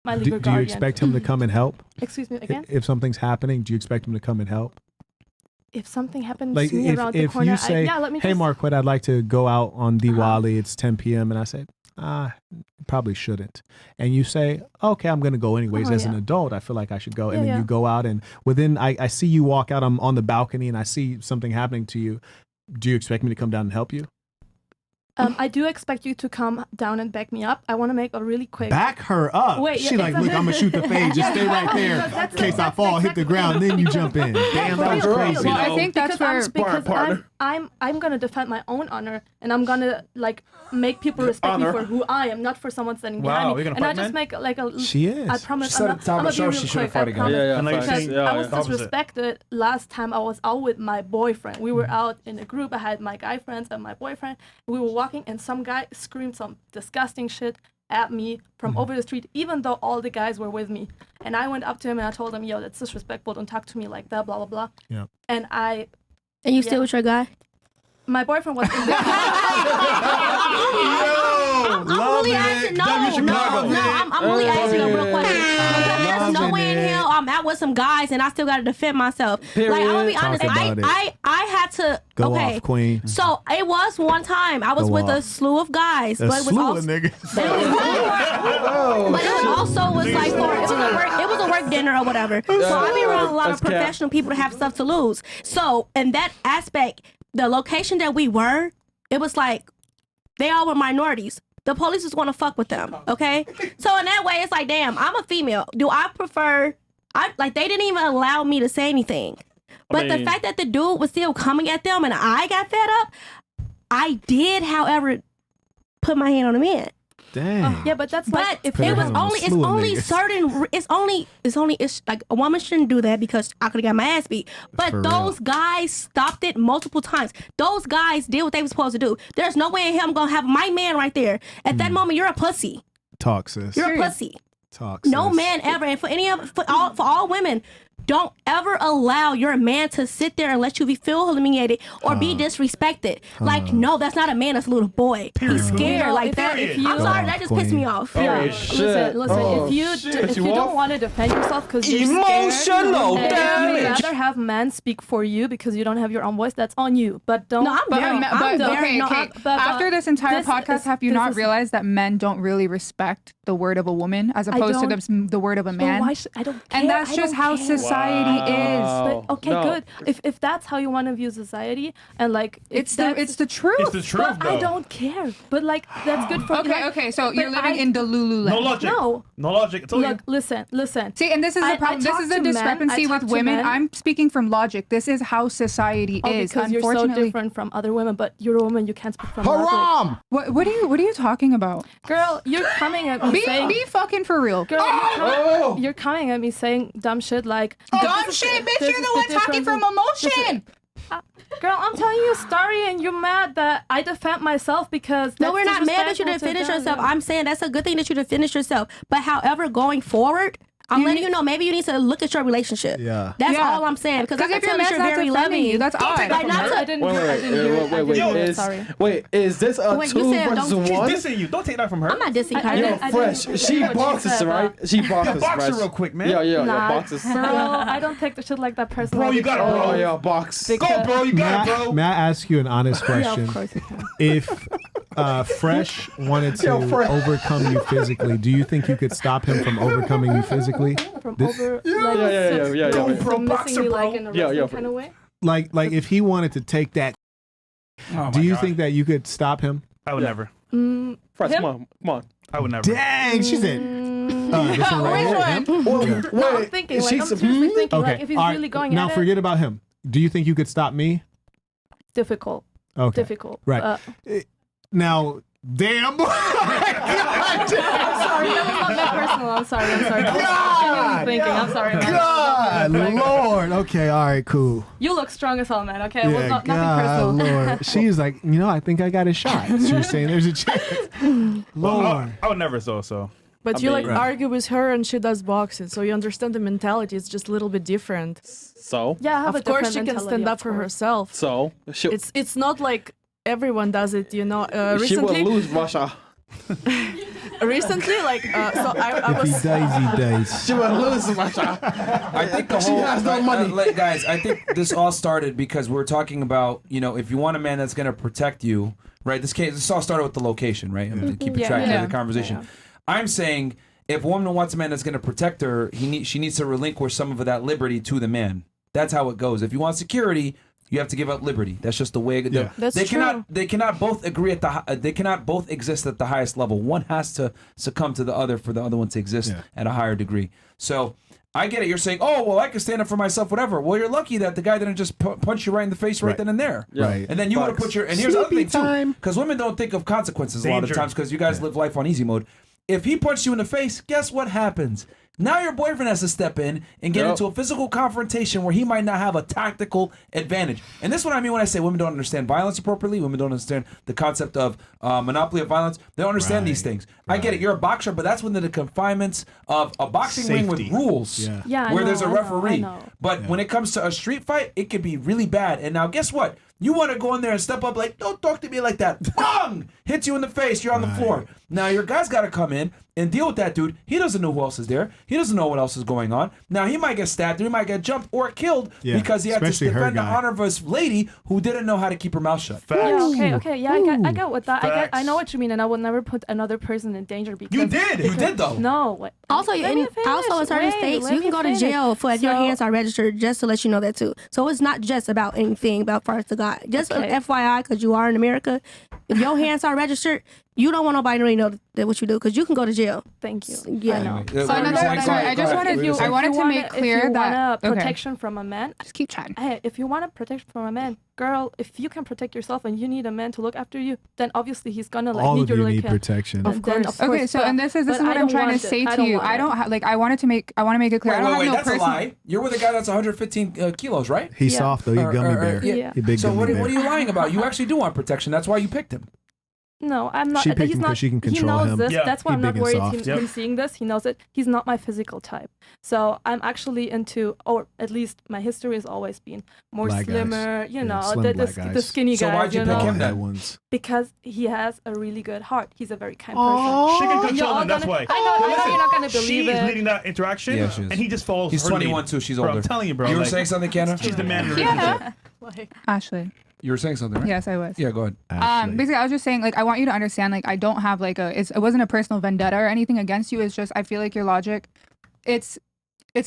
my legal Do guardian. you expect him to come and help? Excuse me again? If something's happening, do you expect him to come and help? If something happens Like to me around the if corner, you say, let me hey, just... Marquette, I'd like to go out on Diwali. It's 10 p.m. And I say, probably shouldn't. And you say, okay, I'm going to go anyways. As an adult, I feel like I should go. And then you go out and within, I see you walk out, I'm on the balcony and I see something happening to you. Do you expect me to come down and help you? I do expect you to come down and back me up. I want to make a really quick... Back her up. Wait, she like, look, I'm going to shoot the fade. Just stay right there in case I fall, hit the ground, then you jump in. Damn, that was crazy. Well, I think that's because I'm going to defend my own honor, and I'm going to like make people respect me for who I am, not for someone standing behind me. And I just make like a... She is. I promise She said I'm at the time of the show she should have fought again. I was disrespected last time I was out with my boyfriend. We were out in a group. I had my guy friends and my boyfriend. We were walking, and some guy screamed some disgusting shit at me from over the street, even though all the guys were with me. And I went up to him and I told him, yo, that's disrespectful. Don't talk to me like that, blah, blah, blah. Yeah. And you still with your guy? My boyfriend was in there. I'm really asking. I'm really asking a real question. Because there's no way in hell I'm out with some guys and I still got to defend myself. Period. Like, I'm gonna be honest. I had to. Go off, queen. So it was one time I was with a slew of guys, but it was also niggas. But it also was like it was a work dinner or whatever. So I be around a lot of professional people that have stuff to lose. So in that aspect, the location that we were, it was like they all were minorities. The police just want to fuck with them, okay? So in that way, it's like, damn, I'm a female. Do I prefer... they didn't even allow me to say anything. But the fact that the dude was still coming at them and I got fed up, I did, however, put my hand on the man. Dang. Yeah, but that's like... But it's like a woman shouldn't do that because I could have got my ass beat. But those guys stopped it multiple times. Those guys did what they were supposed to do. There's no way in hell I'm going to have my man right there. At that moment, you're a pussy. Talk, sis. You're a pussy. Talk, no sis. man ever. And for all women, don't ever allow your man to sit there and let you feel humiliated or be disrespected. Like, no, that's not a man. That's a little boy. He's scared like that. I'm sorry, that just pissed me off. Listen. If you don't want to defend yourself because you're emotional scared, damage. if you'd rather have men speak for you because you don't have your own voice, that's on you. But don't. No, after this entire podcast, have you not realized that men don't really respect the word of a woman as opposed to the word of a man? I don't care. And that's just how society is. But good. If that's how you want to view society, and like it's the truth. It's the truth. But I don't care. But like that's good for. Okay. So you're living in Delulu land. No logic. No logic. Look, listen. See, and this is the problem. This is the discrepancy with women. I'm speaking from logic. This is how society is. Because you're so different from other women, but you're a woman. You can't speak from Haram! logic. What are you talking about, girl? You're coming at me saying. Be fucking for real, girl. You're coming at me saying dumb shit like. Dumb shit, bitch! You're the one talking from emotion. Girl, I'm telling you a story and you're mad that I defend myself because no, we're not mad that you didn't finish yourself. I'm saying that's a good thing that you didn't finish yourself. But however, going forward, I'm letting you know maybe you need to look at your relationship. Yeah. That's all I'm saying. Because I can tell that you're very loving. That's all. Like, I didn't hear it. Sorry. Wait, is this a 2 versus 1? She's dissing you. Don't take that from her. I'm not dissing her. Yo, Fresh. She boxes, right? She boxes, Box her Fresh. real quick, man. Yeah, boxes. Bro, I don't take the shit like that personally. Bro, you got it, bro. Oh, yeah, box. Go, bro. You got it, bro. May I ask you an honest question? Yeah, of course you can. If Fresh wanted to overcome you physically, do you think you could stop him from overcoming you physically? Kind of way? Like if he wanted to take that, do you think that you could stop him? I would never. Fresh, come on. I would never. Dang, she said. This one right here. No, I'm thinking. Like, I'm seriously thinking. Like, if he's really going now at forget about him. Do you think you could stop me? Difficult. Okay. Difficult. Right. Now, damn. I'm sorry. That was not personal. I'm sorry. I'm sorry. God, Lord. Okay, all right, cool. You look strong as hell, man. Okay, it was Yeah, nothing personal. Lord. She's like, I think I got a shot. So you're saying there's a chance. Lord. I would never so. But you argue with her and she does boxing, so you understand the mentality. It's just a little bit different. So? Yeah, I have of course she can stand up for herself. So? It's not like everyone does it, recently, she will lose Russia. recently, like, so I If he was. dies, he dies. She will lose, my child. I think the She whole has no money. guys. I think this all started because we're talking about if you want a man that's going to protect you, right? This all started with the location, right? I'm to keep track of the conversation. Yeah. I'm saying if a woman wants a man that's going to protect her, she needs to relinquish some of that liberty to the man. That's how it goes. If you want security, you have to give up liberty. That's just the way. That's true. They cannot both agree at they cannot both exist at the highest level. One has to succumb to the other for the other one to exist at a higher degree. So I get it. You're saying, oh well, I can stand up for myself, whatever. Well, you're lucky that the guy didn't just punch you right in the face right then and there. Yeah. Right. And then you would have put your. And here's the other thing Sleepy too, because women don't think of consequences a lot of Danger. times because you guys live life on easy mode. If he punched you in the face, guess what happens? Now your boyfriend has to step in and get into a physical confrontation where he might not have a tactical advantage. And this is what I mean when I say women don't understand violence appropriately. Women don't understand the concept of monopoly of violence. They don't understand these things. I get it. You're a boxer, but that's within the confinements of a boxing ring with rules where there's a referee. But when it comes to a street fight, it could be really bad. And now guess what? You want to go in there and step up like, don't talk to me like that. Bang! Hits you in the face. You're on the floor. Now your guy's got to come in and deal with that dude. He doesn't know who else is there. He doesn't know what else is going on. Now he might get stabbed or he might get jumped or killed because he had to defend the honor of his lady who didn't know how to keep her mouth shut. Yeah, okay. Yeah, I get what that. I know what you mean, and I would never put another person in danger because You did though. No. Also, in certain states, you can go to jail for if your hands are registered. Just to let you know that too. So it's not just about anything about first to God. Just FYI, because you are in America, if your hands are registered, you don't want nobody to really know that what you do because you can go to jail. Thank you. Yeah. I know. So I just wanted to make clear if you that want protection from a man, just keep chatting. Hey, if you want a protection from a man, girl, if you can protect yourself and you need a man to look after you, then obviously he's gonna All need of your you need protection. Of course. Okay, so and this is what I'm trying to say to you. I want to make it clear. Wait, that's a lie. You're with a guy that's 115 kilos, right? He's soft though. He's gummy bear. Yeah. He big So gummy bear. what are you lying about? You actually do want protection. That's why you picked him. No, I'm not. She picked He's him 'cause not. she can He control knows him. this. Yeah. That's why He I'm not big and worried. soft. Him seeing this, he knows it. He's not my physical type. So I'm actually into, or at least my history has always been more Black guys. slimmer. You know, slim the black guys. skinny So guys. why'd you pick know? him That then? ones. Because he has a really good heart. He's a very kind Aw. person. She can You're control all him, that's gonna- why. I know you're not gonna believe She's it. leading that interaction, Yeah, she is. and he just follows He's her 21 lead. too. She's Bro, older. I'm telling you, bro. You were like, saying something, Kenna? she's the man in the relationship. Ashley. You were saying something, right? Yes, I was. Yeah, go ahead. Ashley. Basically, I was just saying, like, I want you to understand, like, I don't have like it wasn't a personal vendetta or anything against you. It's just I feel like your logic, it's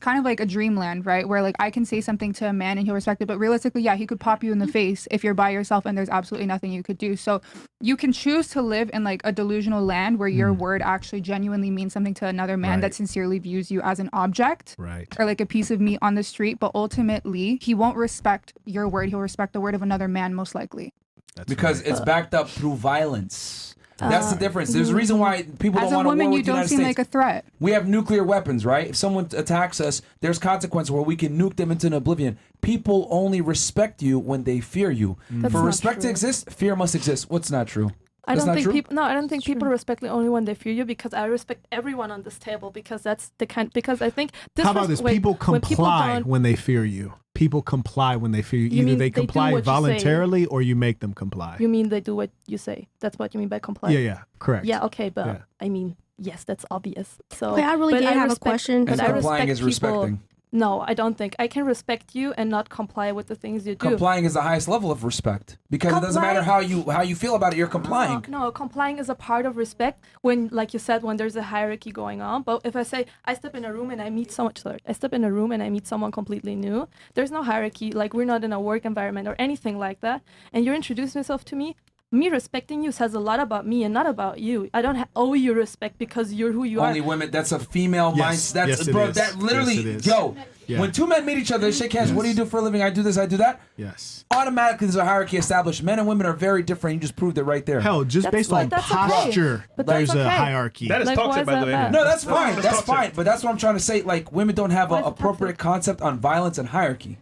kind of like a dreamland, right? Where like I can say something to a man and he'll respect it, but realistically, yeah, he could pop you in the face if you're by yourself and there's absolutely nothing you could do. So you can choose to live in like a delusional land where your word actually genuinely means something to another man that sincerely views you as an object, Right. or like a piece of meat on the street. But ultimately, he won't respect your word. He'll respect the word of another man, most likely. That's Because right. it's backed up through violence. That's the difference. There's a reason why people As don't a want to war woman, with you the don't United seem States. like a threat. We have nuclear weapons, right? If someone attacks us, there's consequences where we can nuke them into an oblivion. People only respect you when they fear you. That's For not respect to true. exist, fear must exist. What's not true? I That's don't not think true? people. No, I don't think people respect you only when they fear you. Because I respect everyone on this table. Because that's the kind. Because I think. How about this? People comply when they fear you. People comply when they fear you. You Either mean they they do comply what you say. voluntarily or you make them comply. You mean they do what you say? That's what you mean by comply. Yeah, correct. Yeah. Okay, but Yeah. I mean, yes, that's obvious. So. Okay, I really but did have a respect- question. But And I complying respect is people. respecting. No, I don't think I can respect you and not comply with the things you do. Complying is the highest level of respect because it doesn't matter how you feel about it. You're complying. No, complying is a part of respect when, like you said, when there's a hierarchy going on. But if I say I step in a room and I meet someone completely new, there's no hierarchy. Like we're not in a work environment or anything like that. And you're introducing yourself to me. Me respecting you says a lot about me and not about you. I don't owe you respect because you're who you Only are. women. That's a female Yes, mindset. That's yes, it bro. is. That literally, Yes, it is. yo. Yeah. When two men meet each other, they shake hands. Yes. What do you do for a living? I do this. I do that. Yes. Automatically, there's a hierarchy established. Men and women are very different. You just proved it right there. Hell, just That's based like- on that's okay. posture, But there's that's a okay. hierarchy. That is Like, why toxic, is by the that way. bad? No, that's fine. That's That's toxic. fine. But that's what I'm trying to say. Like, women don't have Why an is it appropriate toxic? concept on violence and hierarchy.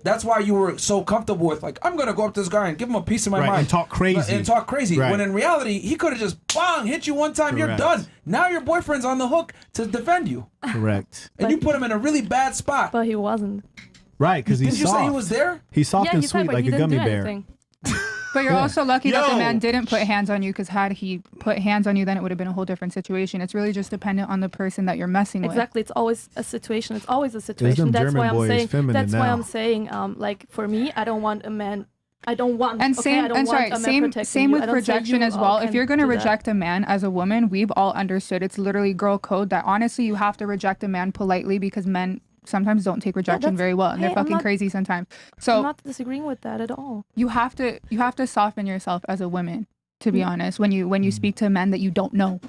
That's why you were so comfortable with, like, I'm going to go up to this guy and give him a piece of my Right, mind. and talk crazy. And talk crazy. Right. When in reality, he could have just, bang, hit you one time, you're Correct. done. Now your boyfriend's on the hook to defend you. Correct. And you put him in a really bad spot. But he wasn't. Right, because he's Didn't you soft. say he was there? He's soft yeah, and he sweet said, but like he a didn't gummy do bear. anything. But you're also lucky that the man didn't put hands on you, because had he put hands on you, then it would have been a whole different situation. It's really just dependent on the person that you're messing with. Exactly. It's always a situation. That's why I'm saying. That's why I'm saying. Like for me, I don't want a man. I don't want. And same. I don't and want sorry, a man same with you. rejection as well. If you're going to reject a man as a woman, we've all understood it's literally girl code that honestly you have to reject a man politely, because men sometimes don't take rejection very well, and they're fucking crazy sometimes. So I'm not disagreeing with that at all. You have to soften yourself as a woman, to be honest, when you speak to men that you don't know.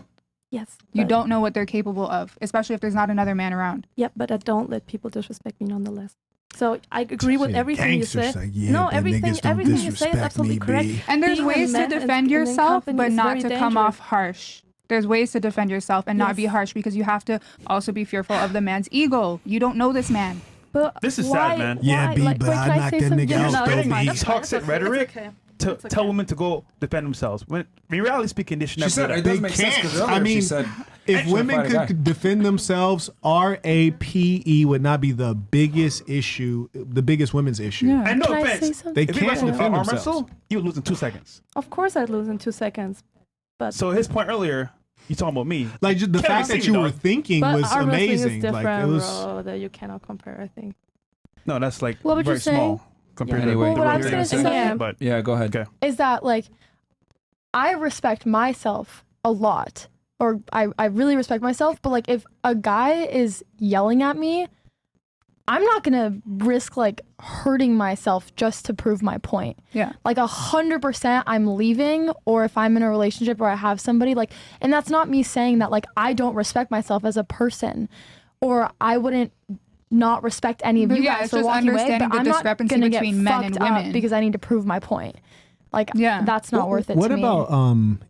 Yes. You don't know what they're capable of, especially if there's not another man around. Yep, but I don't let people disrespect me nonetheless. So I agree with everything you say. Like, everything you say is absolutely correct. And there's ways to defend yourself, but not to come off harsh. There's ways to defend yourself and not be harsh, because you have to also be fearful of the man's ego. You don't know this man. But this is sad, man. Yeah, B, but I knocked that nigga out, though, B. Toxic rhetoric to tell women to go defend themselves. When, in reality speaking, this should never. She said it doesn't make sense, because I mean, she said, if women could defend themselves, RAPE would not be the biggest issue, the biggest women's issue. Yeah. And no Can I say offense, something? They if can't defend arm themselves. wrestle, you would lose in 2 seconds. Of course I'd lose in 2 seconds. But So his point earlier, you talking about me? Like just the fact that you were thinking but was arm wrestling amazing. is different, Like it was. bro, that you cannot compare, I think. No, that's like What would you very say? small compared to Anyway, Well, what I you're was gonna gonna say- say But Yeah, go ahead. Okay. is that like I respect myself a lot, or I really respect myself, but like if a guy is yelling at me, I'm not gonna risk like hurting myself just to prove my point. Yeah. Like 100% I'm leaving, or if I'm in a relationship where I have somebody like, and that's not me saying that like I don't respect myself as a person, or I wouldn't not respect any of But you yeah, guys it's for just walking away, understanding but the I'm not discrepancy gonna get between men and fucked up women. because I need to prove my point. Like Yeah. that's not worth it What to me. about